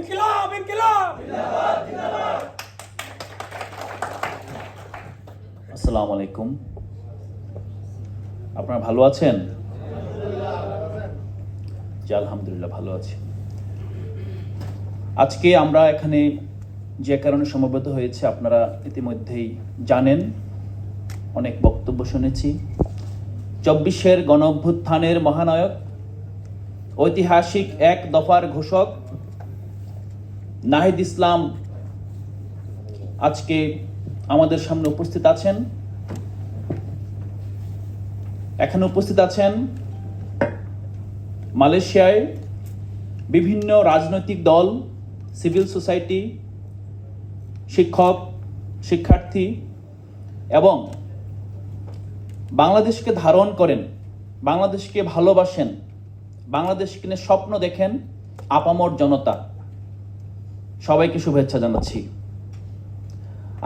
ইনকিলাব ইনকিলাব। আসসালামু আলাইকুম। আপনারা ভালো আছেন? জি, আলহামদুলিল্লাহ ভালো আছি। আজকে আমরা এখানে যে কারণে সমবেত হয়েছে আপনারা ইতিমধ্যেই জানেন, অনেক বক্তব্য শুনেছি। 24-এর গণঅভ্যুত্থানের মহানায়ক, ঐতিহাসিক এক দফার ঘোষক নাহিদ ইসলাম আজকে আমাদের সামনে উপস্থিত আছেন। এখানে উপস্থিত আছেন মালয়েশিয়ায় বিভিন্ন রাজনৈতিক দল, সিভিল সোসাইটি, শিক্ষক, শিক্ষার্থী এবং বাংলাদেশকে ধারণ করেন, বাংলাদেশকে ভালোবাসেন, বাংলাদেশকে নিয়ে স্বপ্ন দেখেন আপামর জনতা। সবাইকে শুভেচ্ছা জানাচ্ছি।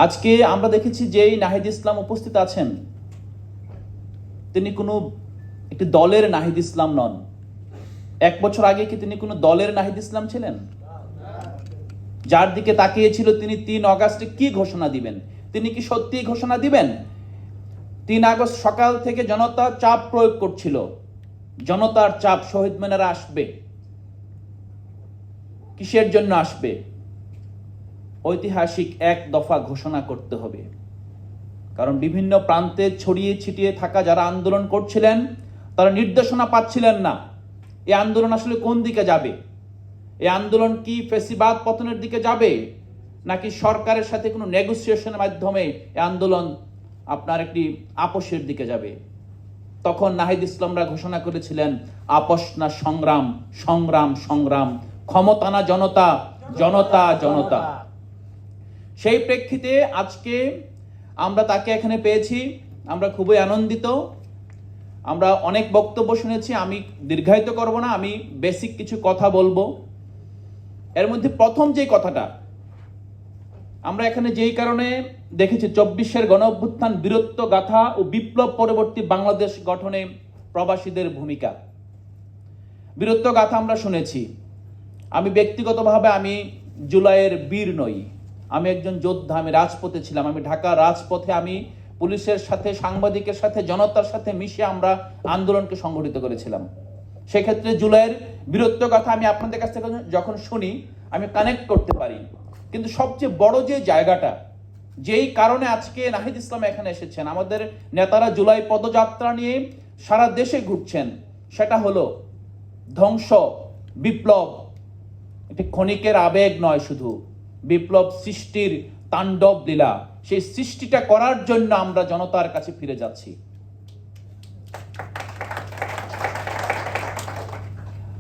আজকে আমরা দেখেছি যেই নাহিদ ইসলাম উপস্থিত আছেন, তিনি কোনো একটি দলের নাহিদ ইসলাম নন। 1 বছর আগে কি তিনি কোনো দলের নাহিদ ইসলাম ছিলেন? যার দিকে তাকিয়েছিল তিনি 3 আগস্টে কি ঘোষণা দিবেন, তিনি কি সত্যি ঘোষণা দিবেন? 3 আগস্ট সকাল থেকে জনতা চাপ প্রয়োগ করছিল, জনতার চাপ, শহীদ মিনারে আসবে। কিসের জন্য আসবে? ঐতিহাসিক এক দফা ঘোষণা করতে হবে। কারণ বিভিন্ন প্রান্তে ছড়িয়ে ছিটিয়ে থাকা যারা আন্দোলন করছিলেন তারা নির্দেশনা পাচ্ছিলেন না এই আন্দোলন আসলে কোন দিকে যাবে। এই আন্দোলন কি ফ্যাসিবাদ পতনের দিকে যাবে, নাকি সরকারের সাথে কোনো নেগোসিয়েশনের মাধ্যমে এই আন্দোলন আপনার একটি আপোষের দিকে যাবে। তখন নাহিদ ইসলামরা ঘোষণা করেছিলেন, আপোষ না সংগ্রাম, সংগ্রাম সংগ্রাম, ক্ষমতা না জনতা, জনতা জনতা। সেই প্রেক্ষিতে আজকে আমরা তাকে এখানে পেয়েছি, আমরা খুবই আনন্দিত। আমরা অনেক বক্তব্য শুনেছি, আমি দীর্ঘায়িত করব না, আমি বেসিক কিছু কথা বলবো। এর মধ্যে প্রথম যে কথাটা আমরা এখানে যেই কারণে দেখেছি, 24-এর গণঅভ্যুত্থান, বীরত্ব গাথা ও বিপ্লব পরবর্তী বাংলাদেশ গঠনে প্রবাসীদের ভূমিকা। বীরত্ব গাথা আমরা শুনেছি। আমি ব্যক্তিগতভাবে আমি জুলাইয়ের বীর নই, আমি একজন যোদ্ধা, আমি রাজপথে ছিলাম। আমি ঢাকার রাজপথে আমি পুলিশের সাথে, সাংবাদিকের সাথে, জনতার সাথে মিশে আমরা আন্দোলনকে সংগঠিত করেছিলাম। সেক্ষেত্রে জুলাইয়ের বীরত্ব কথা আমি আপনাদের কাছ থেকে যখন শুনি আমি কানেক্ট করতে পারি। কিন্তু সবচেয়ে বড় যে জায়গাটা, যেই কারণে আজকে নাহিদ ইসলাম এখানে এসেছেন, আমাদের নেতারা জুলাই পদযাত্রা নিয়ে সারা দেশে ঘুরছেন, সেটা হলো ধ্বংস, বিপ্লব। একটি ক্ষণিকের আবেগ নয়, শুধু বিপ্লব সৃষ্টির তাণ্ডব লীলা। সেই সৃষ্টিটা করার জন্য আমরা জনতার কাছে ফিরে যাচ্ছি।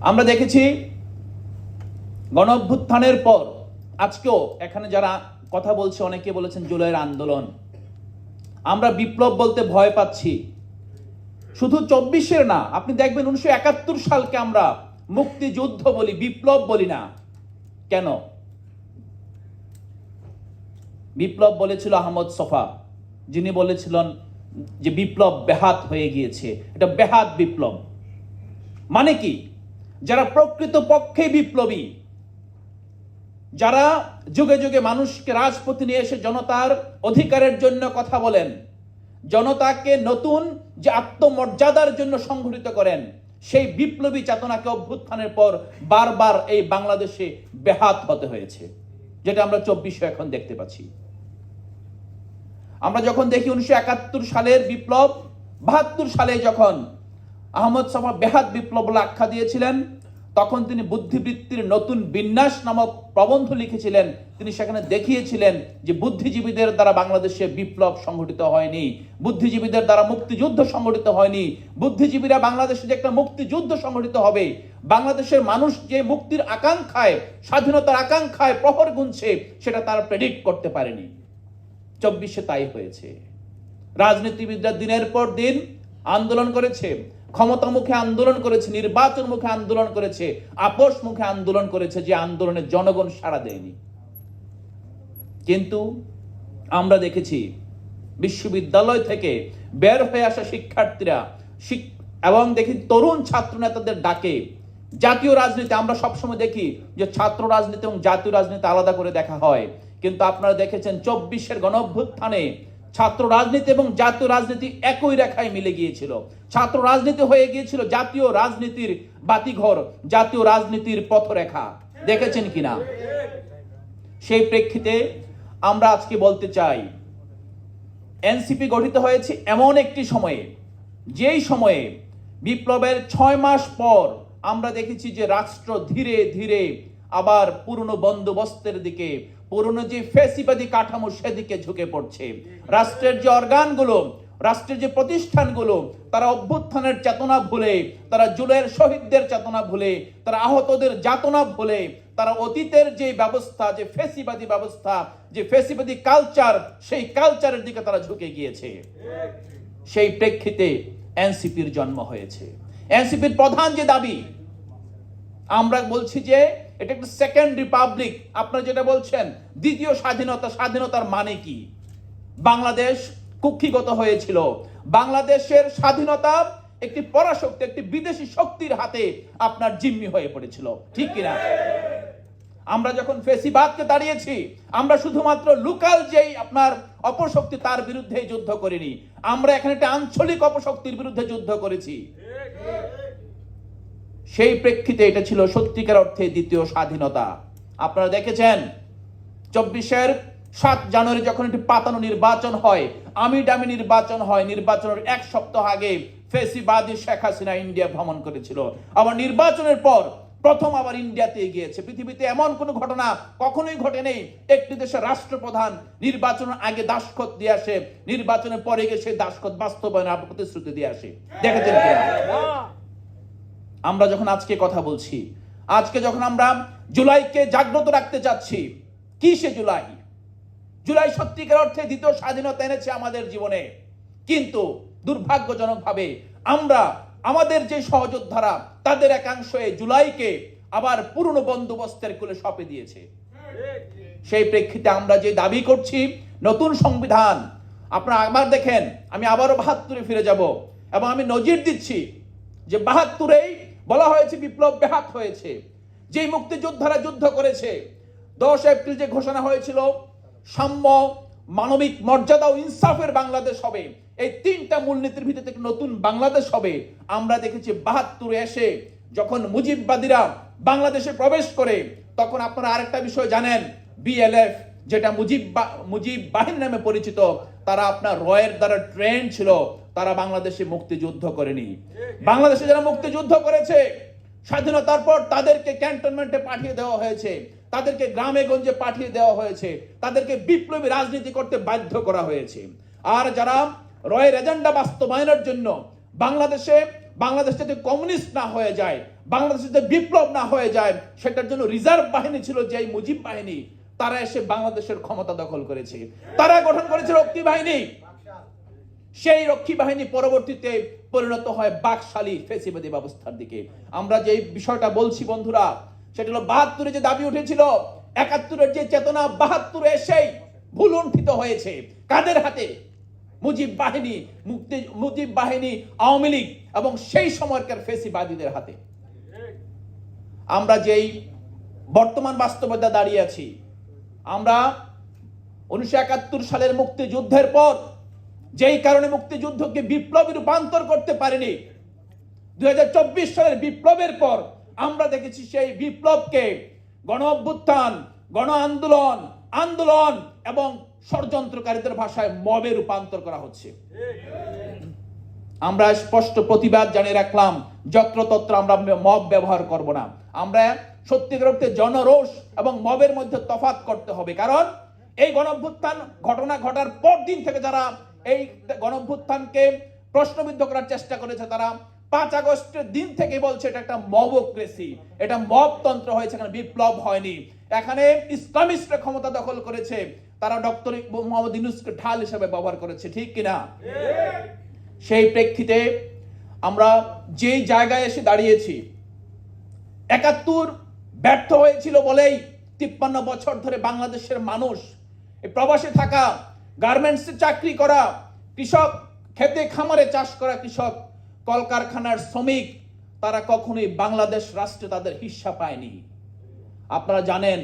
আমরা দেখেছি গণঅভ্যুত্থানের পর আজকেও এখানে যারা কথা বলছে, অনেকে বলেছেন জুলাইয়ের আন্দোলন। আমরা বিপ্লব বলতে ভয় পাচ্ছি। শুধু 24-এর না, আপনি দেখবেন 1971 সালকে আমরা মুক্তিযুদ্ধ বলি, বিপ্লব বলি না কেন? বিপ্লব বলেছিল আহমদ ছফা, যিনি বলেছিলেন যে বিপ্লব বেহাত হয়ে গিয়েছে। এটা বেহাত বিপ্লব মানে কি? যারা প্রকৃত পক্ষে বিপ্লবী, যারা যুগে যুগে মানুষকে রাজপথে নিয়ে এসে জনতার অধিকারের জন্য কথা বলেন, জনতাকে নতুন যে আত্মমর্যাদার জন্য সংগঠিত করেন, সেই বিপ্লবী চেতনাকে অভ্যুত্থানের পর বারবার এই বাংলাদেশে বেহাত হতে হয়েছে, যেটা আমরা 24-এ এখন দেখতে পাচ্ছি। আমরা যখন দেখি 1971 সালের বিপ্লব, 72 সালে যখন আহমদ ছফা বেহাত বিপ্লব বলে আখ্যা দিয়েছিলেন, তখন তিনি বুদ্ধিবৃত্তির নতুন বিন্যাস নামক প্রবন্ধ লিখেছিলেন। তিনি সেখানে দেখিয়েছিলেন যে বুদ্ধিজীবীদের দ্বারা বাংলাদেশে বিপ্লব সংগঠিত হয়নি, বুদ্ধিজীবীদের দ্বারা মুক্তিযুদ্ধ সংগঠিত হয়নি। বুদ্ধিজীবীরা বাংলাদেশে যে একটা মুক্তিযুদ্ধ সংগঠিত হবে, বাংলাদেশের মানুষ যে মুক্তির আকাঙ্ক্ষায়, স্বাধীনতার আকাঙ্ক্ষায় প্রহর গুনছে, সেটা তারা প্রেডিক্ট করতে পারেনি। 24-এ তাই হয়েছে। রাজনীতিবিদরা দিনের পর দিন আন্দোলন করেছে, ক্ষমতা মুখে আন্দোলন করেছে, নির্বাচন মুখে আন্দোলন করেছে, আপোষ মুখে আন্দোলন করেছে, যে আন্দোলনে জনগণ সাড়া দেয়নি। কিন্তু আমরা দেখেছি বিশ্ববিদ্যালয় থেকে বের হয়ে আসা শিক্ষার্থীরা এবং দেখি তরুণ ছাত্র নেতাদের ডাকে জাতীয় রাজনীতি আমরা সবসময় দেখি যে ছাত্র রাজনীতি এবং জাতীয় রাজনীতি আলাদা করে দেখা হয়, কিন্তু আপনারা দেখেছেন 24-এর গণঅভ্যুত্থানে ছাত্র রাজনীতি এবং জাতীয় রাজনীতি একই রেখায় মিলে গিয়েছিল। ছাত্র রাজনীতি হয়ে গিয়েছিল জাতীয় রাজনীতির বাতিঘর, জাতীয় রাজনীতির পথরেখা। দেখেছেন কিনা? সেই প্রেক্ষিতে আমরা আজকে বলতে চাই, এনসিপি গঠিত হয়েছে এমন একটি সময়ে, যেই সময়ে বিপ্লবের 6 মাস পর আমরা দেখেছি যে রাষ্ট্র ধীরে ধীরে আবার পুরনো বন্দোবস্তের দিকে, পুরনো যে ফ্যাসিবাদী কাঠামো সেদিকে ঝুঁকে পড়ছে। রাষ্ট্রের যে অর্গানগুলো, রাষ্ট্রের যে প্রতিষ্ঠানগুলো, তারা অভ্যুত্থানের চেতনা ভুলে, তারা জুলাইয়ের শহীদদের চেতনা ভুলে, তারা আহতদের যাতনা ভুলে, তারা অতীতের যে ব্যবস্থা, যে ফ্যাসিবাদী ব্যবস্থা, যে ফ্যাসিবাদী কালচার, সেই কালচারের দিকে তারা ঝুঁকে গিয়েছে। সেই প্রেক্ষিতে এনসিপির জন্ম হয়েছে। এনসিপির প্রধান যে দাবি, আমরা বলছি যে এটা একটা সেকেন্ড রিপাবলিক। আপনারা যেটা বলছেন দ্বিতীয় স্বাধীনতা, স্বাধীনতার মানে কি? বাংলাদেশ কুক্ষিগত হয়েছিল। বাংলাদেশের স্বাধীনতা একটি পরাশক্তি, একটি বিদেশি শক্তির হাতে আপনার জিম্মি হয়ে পড়েছিল, ঠিক কিনা? আমরা যখন ফেসিবাদকে দাঁড়িয়েছি, আমরা শুধুমাত্র লোকাল যেই আপনার অপশক্তি তার বিরুদ্ধে যুদ্ধ করিনি, আমরা এখানে একটা আঞ্চলিক অপশক্তির বিরুদ্ধে যুদ্ধ করেছি। সেই প্রেক্ষিতে এটা ছিল সত্যিকার অর্থে দ্বিতীয় স্বাধীনতা। আপনারা দেখেছেন 24-এর 7 জানুয়ারি যখন একটি পাতানো নির্বাচন হয়, আমি ডামি নির্বাচন হয়, নির্বাচনের 1 সপ্তাহ আগে ফেসিবাদী শেখ হাসিনা ইন্ডিয়া ভ্রমণ করেছিল। আবার নির্বাচনের পর প্রথম আবার ইন্ডিয়াতে গিয়েছে। পৃথিবীতে এমন কোন ঘটনা কখনোই ঘটে নেই, একটি দেশের রাষ্ট্রপ্রধান নির্বাচনের আগে দাসখত দিয়ে আসে, নির্বাচনের পরে গিয়ে সেই দাসখত বাস্তবায়নের প্রতিশ্রুতি দিয়ে আসে। দেখেছেন কিনা? আমরা যখন আজকে কথা বলছি, আজকে যখন আমরা জুলাইকে জাগ্রত রাখতে চাচ্ছি, কি সে জুলাই? জুলাই সত্যিকার অর্থে দ্বিতীয় স্বাধীনতা এনেছে আমাদের জীবনে, কিন্তু দুর্ভাগ্যজনকভাবে আমরা আমাদের যে সহযোদ্ধারা তাদের একাংশ জুলাইকে আবার পুরনো বন্দোবস্তের কোলে সঁপে দিয়েছে। সেই প্রেক্ষিতে আমরা যে দাবি করছি নতুন সংবিধান, আপনারা আবার দেখেন, আমি আবারও 72-এ ফিরে যাব এবং আমি নজির দিচ্ছি যে 72-এই বলা হয়েছে বিপ্লব ব্যাহত হয়েছে। যেই মুক্তিযোদ্ধারা যুদ্ধ করেছে, 10 এপ্রিল যে ঘোষণা হয়েছিল সাম্য, মানবিক মর্যাদা ও ইনসাফের বাংলাদেশ হবে, এই 3টা মূলনীতির ভিত্তিতে নতুন বাংলাদেশ হবে। আমরা দেখেছি 72-এ এসে যখন মুজিববাদীরা বাংলাদেশে প্রবেশ করে, তখন আপনারা আরেকটা বিষয় জানেন, বিএলএফ যেটা মুজিব বাহিনী নামে পরিচিত, তারা আপনার রয়ের দ্বারা ট্রেন ছিল, তারা বাংলাদেশে মুক্তিযুদ্ধ করেনি। বাংলাদেশে যারা মুক্তিযুদ্ধ করেছে স্বাধীনতার পর, তাদেরকে ক্যান্টনমেন্টে পাঠিয়ে দেওয়া হয়েছে, তাদেরকে গ্রামে গঞ্জে পাঠিয়ে দেওয়া হয়েছে, তাদেরকে বিপ্লবী রাজনীতি করতে বাধ্য করা হয়েছে। আর যারা রয়ের এজেন্ডা বাস্তবায়নের জন্য বাংলাদেশ যাতে কমিউনিস্ট না হয়ে যায়, বাংলাদেশে যাতে বিপ্লব না হয়ে যায়, সেটার জন্য রিজার্ভ বাহিনী ছিল যে মুজিব বাহিনী, তারা এসে বাংলাদেশের ক্ষমতা দখল করেছে, তারা গঠন করেছে রক্ষী বাহিনী। সেই রক্ষী বাহিনী পরবর্তীতে পরিণত হয় বাকশালী ফেসিবাদী ব্যবস্থার দিকে। আমরা যে বিষয়টা বলছি বন্ধুরা, সেটা হলো 72-এ যে দাবি উঠেছিল, 71-এর যে চেতনা 72-এ এসেই ভুলুণ্ঠিত হয়েছে। কাদের হাতে? মুজিব বাহিনী, আওয়ামী লীগ এবং সেই সময়কার ফেসিবাদীদের হাতে। আমরা যেই বর্তমান বাস্তবতা দাঁড়িয়ে আছি, আমরা 1971 সালের মুক্তিযুদ্ধের পর যেই কারণে মুক্তিযুদ্ধকে বিপ্লবী রূপান্তর করতে পারেনি, 2024 সালের বিপ্লবের পর আমরা দেখেছি সেই বিপ্লবকে গণ অভ্যুত্থান, গণ আন্দোলন এবং ষড়যন্ত্রকারীদের ভাষায় মবে রূপান্তর করা হচ্ছে। আমরা স্পষ্ট প্রতিবাদ জানিয়ে রাখলাম, যত্রতত্র আমরা মব ব্যবহার করব না। আমরা সত্যিকার অর্থে জনরোষ এবং মবের মধ্যে তফাৎ করতে হবে। কারণ এই গণঅভ্যুত্থান ঘটনা ঘটার পর দিন থেকে যারা এই গণঅভ্যুত্থানকে প্রশ্নবিদ্ধ করার চেষ্টা করেছে, তারা 5 আগস্টের দিন থেকে বলছে এটা একটা মবক্রেসি, এটা মবতন্ত্র হয়েছে, এখানে বিপ্লব হয়নি, এখানে ইসলামিস্টরা ক্ষমতা দখল করেছে, তারা ডক্টর মোহাম্মদ ইউনূসকে ঢাল হিসেবে ব্যবহার করেছে, ঠিক কিনা? সেই প্রেক্ষিতে আমরা যেই জায়গায় এসে দাঁড়িয়েছি, 71 ব্যর্থ হয়েছিল বলেই 53 বছর ধরে বাংলাদেশের মানুষ, এই প্রবাসে থাকা, গার্মেন্টসে চাকরি করা কৃষক, খেতে খামারে চাষ করা কৃষক, কলকারখানার শ্রমিক, তারা কখনোই বাংলাদেশ রাষ্ট্রে তাদের হিস্সা পায়নি। আপনারা জানেন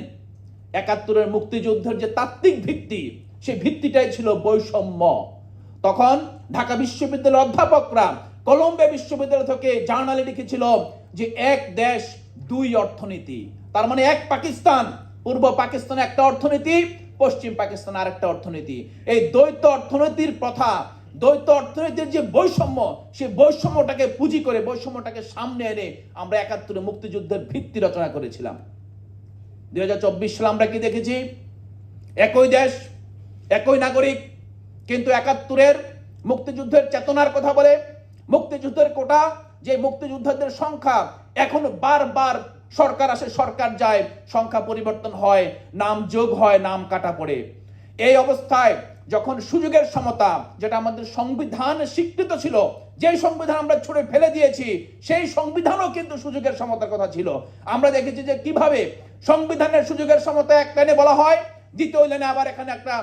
৭১-এর মুক্তিযুদ্ধের যে তাত্ত্বিক ভিত্তি, সেই ভিত্তিটাই ছিল বৈষম্য। তখন ঢাকা বিশ্ববিদ্যালয়ের অধ্যাপকরা কলম্বিয়া বিশ্ববিদ্যালয় থেকে জার্নালে লিখেছিল যে এক দেশ দুই অর্থনীতি, তার মানে এক পাকিস্তান, পূর্ব পাকিস্তান একটা অর্থনীতি, পশ্চিম পাকিস্তান আরেকটা অর্থনীতি। এই দ্বৈত অর্থনীতির প্রথা, দ্বৈত অর্থনীতির যে বৈষম্য, সেই বৈষম্যটাকে পুঁজি করে, বৈষম্যটাকে সামনে এনে আমরা ৭১-এর মুক্তিযুদ্ধের ভিত্তি রচনা করেছিলাম। ২০২৪ সালে আমরা কি দেখেছি? একই দেশ, একই নাগরিক, কিন্তু ৭১-এর মুক্তিযুদ্ধের চেতনার কথা বলে, মুক্তিযুদ্ধের কোটা, যে মুক্তিযোদ্ধাদের সংখ্যা এখন বারবার সরকার আসে সরকার যায়, সংখ্যা পরিবর্তন হয়, নাম যোগ হয়, নাম কাটা পড়ে। এই অবস্থায় যখন সুযোগের সমতা, যেটা আমাদের সংবিধানে স্বীকৃত ছিল, যে সংবিধান আমরা ছুড়ে ফেলে দিয়েছি, সেই সংবিধানও কিন্তু সুযোগের সমতার কথা ছিল। আমরা দেখেছি যে কিভাবে সংবিধানের সুযোগের সমতা এক লাইনে বলা হয়, দ্বিতীয় লাইনে আবার এখানে একটা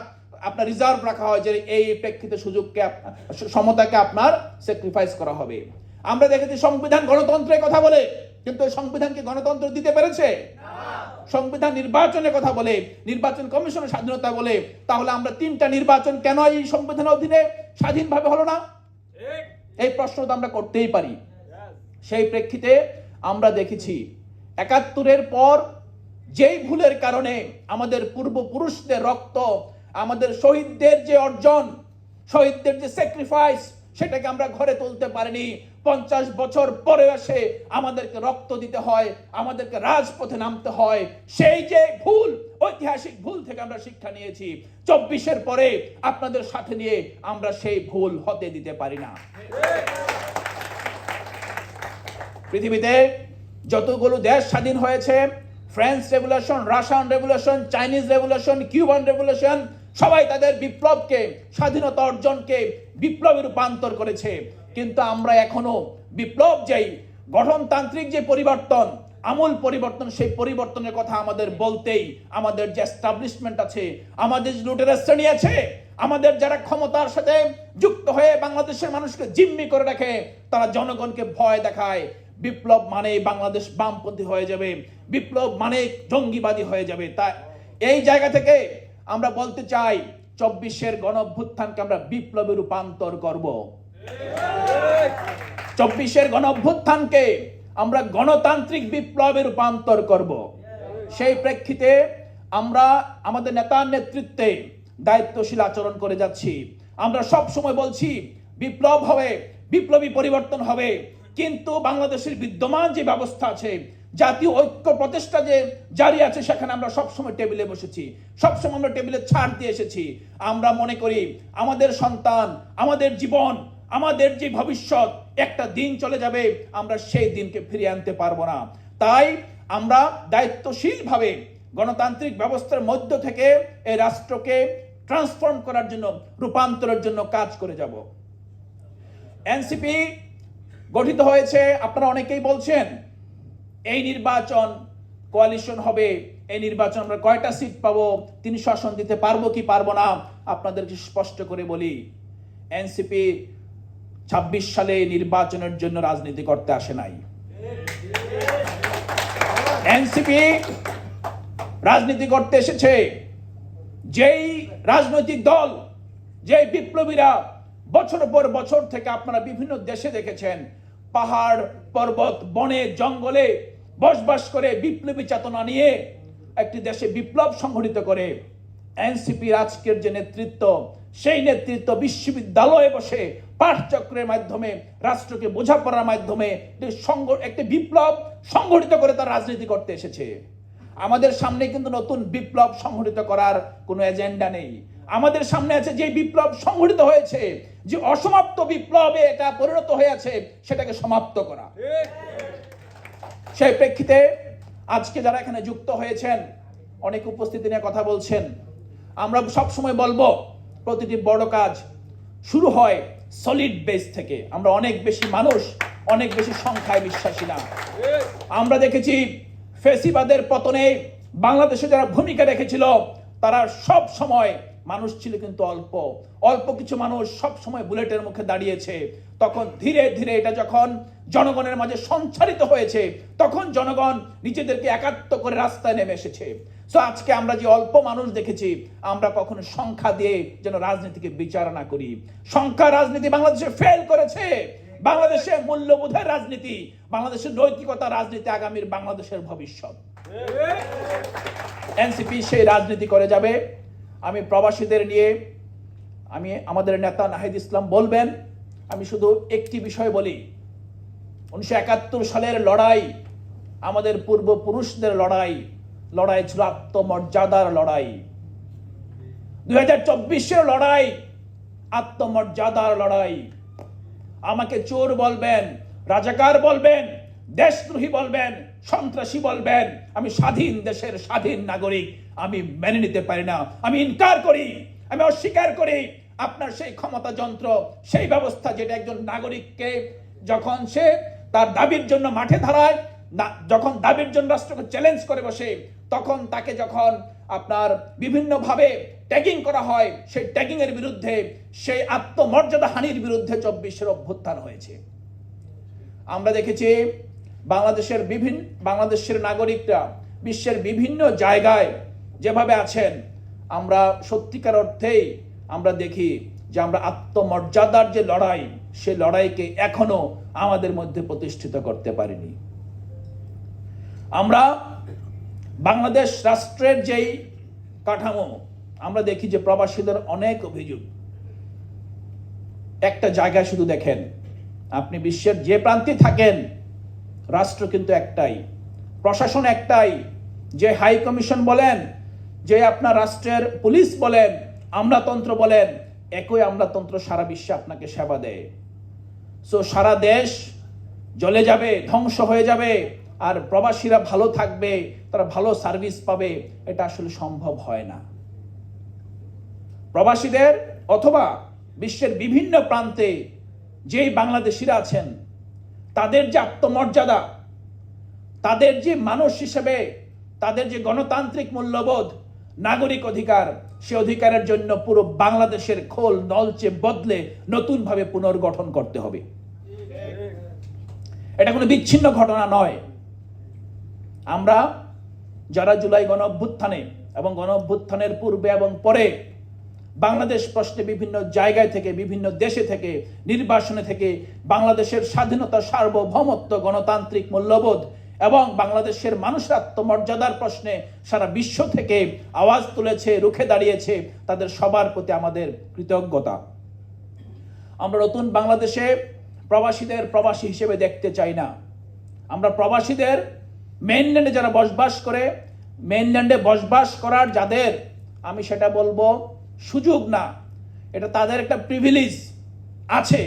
আপনার রিজার্ভ রাখা হয় যে এই প্রেক্ষিতে সুযোগকে, সমতাকে আপনার স্যাক্রিফাইস করা হবে। আমরা দেখেছি সংবিধান গণতন্ত্রের কথা বলে, কিন্তু সংবিধানকে গণতন্ত্র দিতে পেরেছে? সংবিধান নির্বাচনের কথা বলে, নির্বাচন কমিশনের স্বাধীনতা বলে, তাহলে আমরা ৩টা নির্বাচন কেন এই সংবিধানের অধীনে স্বাধীনভাবে হলো না? এই প্রশ্ন তো আমরা করতেই পারি। সেই প্রেক্ষিতে আমরা দেখেছি ৭১-এর পর যেই ভুলের কারণে আমাদের পূর্বপুরুষদের রক্ত, আমাদের শহীদদের যে অর্জন, শহীদদের যে স্যাক্রিফাইস, সেটাকে আমরা ঘরে তুলতে পারিনি। ৫০ বছর পরে এসে আমাদেরকে রক্ত দিতে হয়, আমাদেরকে রাজপথে নামতে হয়। সেই যে ভুল, ঐতিহাসিক ভুল থেকে আমরা শিক্ষা নিয়েছি। ২৪-এর পরে আপনাদের সাথে নিয়ে আমরা সেই ভুল হতে দিতে পারি না। পৃথিবীতে যতগুলো দেশ স্বাধীন হয়েছে, French revolution, Russian revolution, Chinese revolution, Cuban revolution, সবাই তাদের বিপ্লবকে, স্বাধীনতা অর্জনকে বিপ্লবে রূপান্তর করেছে। কিন্তু আমরা এখনো বিপ্লব, যেই গঠনতান্ত্রিক যে পরিবর্তন, আমূল পরিবর্তন, সেই পরিবর্তনের কথা আমাদের বলতেই আমাদের যে এস্টাবলিশমেন্ট আছে, আমাদের যে লুটেরা শ্রেণী আছে, আমাদের যারা ক্ষমতার সাথে যুক্ত হয়ে বাংলাদেশের মানুষকে জিম্মি করে রাখে, তারা জনগণকে ভয় দেখায়। বিপ্লব মানে বাংলাদেশ বামপন্থী হয়ে যাবে, বিপ্লব মানে জঙ্গিবাদী হয়ে যাবে। তাই এই জায়গা থেকে আমরা বলতে চাই, ২৪-এর গণঅভ্যুত্থানকে আমরা বিপ্লবে রূপান্তর করব। ২৪-এর গণঅভ্যুত্থানকে আমরা গণতান্ত্রিক বিপ্লবে রূপান্তর করব। সেই প্রেক্ষিতে আমরা আমাদের নেতার নেতৃত্বে দায়িত্বশীল আচরণ করে যাচ্ছি। আমরা সব সময় বলছি বিপ্লব হবে, বিপ্লবী পরিবর্তন হবে, কিন্তু বাংলাদেশের বিদ্যমান যে ব্যবস্থা আছে, জাতীয় ঐক্য প্রচেষ্টা যে জারি আছে, সেখানে আমরা সবসময় টেবিলে বসেছি, সবসময় আমরা টেবিলে ছাড় দিয়ে এসেছি। আমরা মনে করি আমাদের সন্তান, আমাদের জীবন, আমাদের যে ভবিষ্যৎ, একটা দিন চলে যাবে, আমরা সেই দিনকে ফিরিয়ে আনতে পারবো না। তাই আমরা দায়িত্বশীলভাবে গণতান্ত্রিক ব্যবস্থার মধ্য থেকে এই রাষ্ট্রকে ট্রান্সফর্ম করার জন্য, রূপান্তরের জন্য কাজ করে যাব। এনসিপি গঠিত হয়েছে, আপনারা অনেকেই বলছেন এই নির্বাচন কোয়ালিশন হবে, এই নির্বাচন আমরা কয়টা সিট পাবো, ৩০০ আসন দিতে পারবো কি পারবো না। আপনাদেরকে স্পষ্ট করে বলি, এনসিপি ২৬ সালে নির্বাচনের জন্য রাজনীতি করতে আসে নাই। এনসিপি রাজনীতি করতে এসেছে যেই রাজনৈতিক দল, যেই বিপ্লবীরা বছর পর বছর থেকে আপনারা বিভিন্ন দেশে দেখেছেন, পাহাড় পর্বত বনে জঙ্গলে বসবাস করে বিপ্লবী চেতনা নিয়ে একটি দেশে বিপ্লব সংগঠিত করে। এনসিপির আজকের যে নেতৃত্ব, সেই নেতৃত্ব বিশ্ববিদ্যালয়ে বসে পাঠচক্রের মাধ্যমে, রাষ্ট্রকে বোঝাপড়ার মাধ্যমে একটি বিপ্লব সংগঠিত করে তার রাজনীতি করতে এসেছে। আমাদের সামনে কিন্তু নতুন বিপ্লব সংগঠিত করার কোনো এজেন্ডা নেই। আমাদের সামনে আছে যে বিপ্লব সংগঠিত হয়েছে, যে অসমাপ্ত বিপ্লবে এটা পরিণত হয়েছে, সেটাকে সমাপ্ত করা। সেই প্রেক্ষিতে আজকে যারা এখানে যুক্ত হয়েছেন, অনেক উপস্থিতি নিয়ে কথা বলছেন, আমরা সব সময় বলবো প্রতিটি বড় কাজ শুরু হয় সলিড বেস থেকে। আমরা অনেক বেশি মানুষ, অনেক বেশি সংখ্যায় বিশ্বাসী না। আমরা দেখেছি ফ্যাসিবাদের পতনে বাংলাদেশে যারা ভূমিকা রেখেছিল, তারা সব সময় মানুষ ছিল কিন্তু অল্প অল্প কিছু মানুষ সব সময় বুলেটের মুখে দাঁড়িয়েছে। তখন ধীরে ধীরে এটা যখন জনগণের মাঝে সঞ্চারিত হয়েছে, তখন জনগণ নিজেদেরকে একাত্ম করে রাস্তায় নেমে এসেছে। সো আজকে আমরা যে অল্প মানুষ দেখেছি, আমরা কখনো সংখ্যা দিয়ে যেন রাজনীতিকে বিচার না করি। সংখ্যা রাজনীতি বাংলাদেশে ফেল করেছে। বাংলাদেশে মূল্যবোধের রাজনীতি, বাংলাদেশের নৈতিকতা রাজনীতি আগামীর বাংলাদেশের ভবিষ্যৎ। এনসিপি সেই রাজনীতি করে যাবে। আমি প্রবাসীদের নিয়ে আমাদের নেতা নাহিদ ইসলাম বলবেন। আমি শুধু একটি বিষয় বলি, 1971 সালের লড়াই আমাদের পূর্বপুরুষদের লড়াই ছিল আত্মমর্যাদার লড়াই। 2024-এর লড়াই আত্মমর্যাদার লড়াই। আমাকে চোর বলবেন, রাজাকার বলবেন, দেশদ্রোহী বলবেন, সন্ত্রাসী বলবেন, আমি স্বাধীন দেশের স্বাধীন নাগরিক। আমি মেনে নিতে পারি না, আমি ইনকার করি, আমি অস্বীকার করি আপনার সেই ক্ষমতা যন্ত্র, সেই ব্যবস্থা যেটা একজন নাগরিককে যখন সে তার দাবির জন্য মাঠে দাঁড়ায়, যখন দাবির জন্য রাষ্ট্রকে চ্যালেঞ্জ করে বসে, তখন তাকে যখন আপনার বিভিন্নভাবে ট্যাগিং করা হয়, সেই ট্যাগিং এর বিরুদ্ধে, সেই আত্মমর্যাদা হানির বিরুদ্ধে 24-এর অভ্যুত্থান হয়েছে। আমরা দেখেছি বাংলাদেশের নাগরিকরা বিশ্বের বিভিন্ন জায়গায় যেভাবে আছেন, আমরা সত্যিকার অর্থেই আমরা দেখি যে আমরা আত্মমর্যাদার যে লড়াই, সেই লড়াইকে এখনো আমাদের মধ্যে প্রতিষ্ঠিত করতে পারিনি। আমরা বাংলাদেশ রাষ্ট্রের যেই কাঠামো, আমরা দেখি যে প্রবাসীদের অনেক অভিযোগ। একটা জায়গায় শুধু দেখেন, আপনি বিশ্বের যে প্রান্তে থাকেন, রাষ্ট্র কিন্তু একটাই, প্রশাসন একটাই। যে হাই কমিশন বলেন, যে আপনার রাষ্ট্রের পুলিশ বলেন, আমলাতন্ত্র বলেন, একই আমলাতন্ত্র সারা বিশ্বে আপনাকে সেবা দেয়। সো সারা দেশ জ্বলে যাবে, ধ্বংস হয়ে যাবে, আর প্রবাসীরা ভালো থাকবে, তারা ভালো সার্ভিস পাবে, এটা আসলে সম্ভব হয় না। প্রবাসীদের অথবা বিশ্বের বিভিন্ন প্রান্তে যেই বাংলাদেশিরা আছেন, তাদের যে আত্মমর্যাদা, তাদের যে মানুষ হিসেবে তাদের যে গণতান্ত্রিক মূল্যবোধ, নাগরিক অধিকার, সে অধিকারের জন্য পুরো বাংলাদেশের খোল নলচে বদলে নতুনভাবে পুনর্গঠন করতে হবে। এটা কোনো বিচ্ছিন্ন ঘটনা নয়। আমরা যারা জুলাই গণঅভ্যুত্থানে এবং গণঅভ্যুত্থানের পূর্বে এবং পরে বাংলাদেশ প্রশ্নে বিভিন্ন জায়গায় থেকে, বিভিন্ন দেশে থেকে, নির্বাসনে থেকে বাংলাদেশের স্বাধীনতা, সার্বভৌমত্ব, গণতান্ত্রিক মূল্যবোধ এবং বাংলাদেশের মানুষের আত্মমর্যাদার প্রশ্নে সারা বিশ্ব থেকে আওয়াজ তুলেছে, রুখে দাঁড়িয়েছে, তাদের সবার প্রতি আমাদের কৃতজ্ঞতা। আমরা নতুন বাংলাদেশে প্রবাসীদের প্রবাসী হিসেবে দেখতে চাই না। আমরা প্রবাসীদের মেইনল্যান্ডে যারা বসবাস করে, মেইনল্যান্ডে বসবাস করার যাদের, আমি সেটা বলবো সুযোগ না, এটা তাদের একটা প্রিভিলেজ আছে,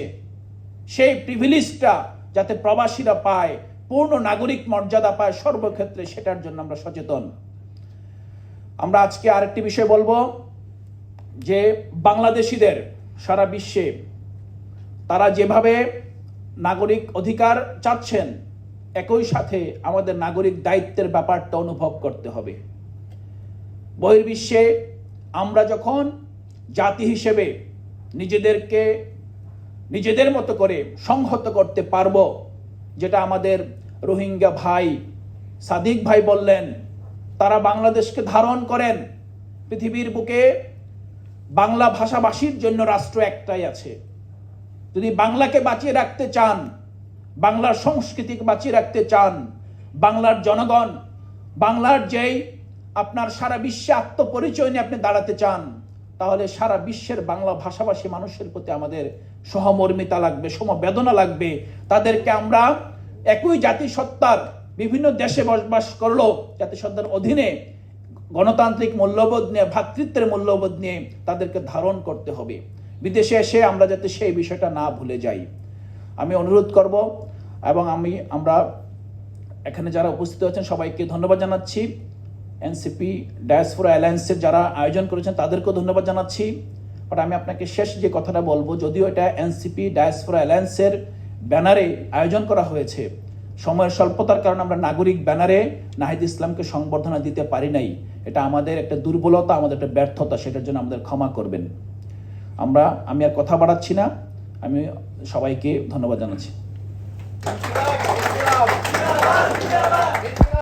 সেই প্রিভিলেজটা যাতে প্রবাসীরা পায়, পূর্ণ নাগরিক মর্যাদা পায় সর্বক্ষেত্রে, সেটার জন্য আমরা সচেতন। আমরা আজকে আরেকটি বিষয় বলবো যে বাংলাদেশিদের সারা বিশ্বে তারা যেভাবে নাগরিক অধিকার চাচ্ছেন, একই সাথে আমাদের নাগরিক দায়িত্বের ব্যাপারটা অনুভব করতে হবে। বহির্বিশ্বে আমরা যখন জাতি হিসেবে নিজেদেরকে নিজেদের মতো করে সংহত করতে পারবো, যেটা আমাদের রোহিঙ্গা ভাই সাদিক ভাই বললেন, তারা বাংলাদেশকে ধারণ করেন। পৃথিবীর বুকে বাংলা ভাষাভাষীর জন্য রাষ্ট্র একটাই আছে। যদি বাংলাকে বাঁচিয়ে রাখতে চান, বাংলার সংস্কৃতিকে বাঁচিয়ে রাখতে চান, বাংলার জনগণ, বাংলার যেই আপনার সারা বিশ্বে আত্মপরিচয় নিয়ে আপনি দাঁড়াতে চান, তাহলে সারা বিশ্বের বাংলা ভাষাভাষী মানুষের প্রতি আমাদের সহমর্মিতা লাগবে, সমবেদনা লাগবে। তাদেরকে আমরা একই জাতিসত্তার বিভিন্ন দেশে বসবাস করলেও জাতিসত্তার অধীনে গণতান্ত্রিক মূল্যবোধ নিয়ে, ভ্রাতৃত্বের মূল্যবোধ নিয়ে তাদেরকে ধারণ করতে হবে। বিদেশে এসে আমরা যাতে সেই বিষয়টা না ভুলে যাই, আমি অনুরোধ করব। এবং আমরা এখানে যারা উপস্থিত আছেন সবাইকে ধন্যবাদ জানাচ্ছি। এনসিপি ডায়াসপোরা অ্যালায়েন্সের যারা আয়োজন করেছেন তাদেরকেও ধন্যবাদ জানাচ্ছি। বাট আমি আপনাকে শেষ যে কথাটা বলবো, যদিও এটা এনসিপি ডায়াসপোরা অ্যালায়েন্সের ব্যানারে আয়োজন করা হয়েছে, সময়ের স্বল্পতার কারণে আমরা নাগরিক ব্যানারে নাহিদ ইসলামকে সংবর্ধনা দিতে পারি নাই। এটা আমাদের একটা দুর্বলতা, আমাদের একটা ব্যর্থতা, সেটার জন্য আমাদের ক্ষমা করবেন। আমি আর কথা বাড়াচ্ছি না, আমি সবাইকে ধন্যবাদ জানাচ্ছি।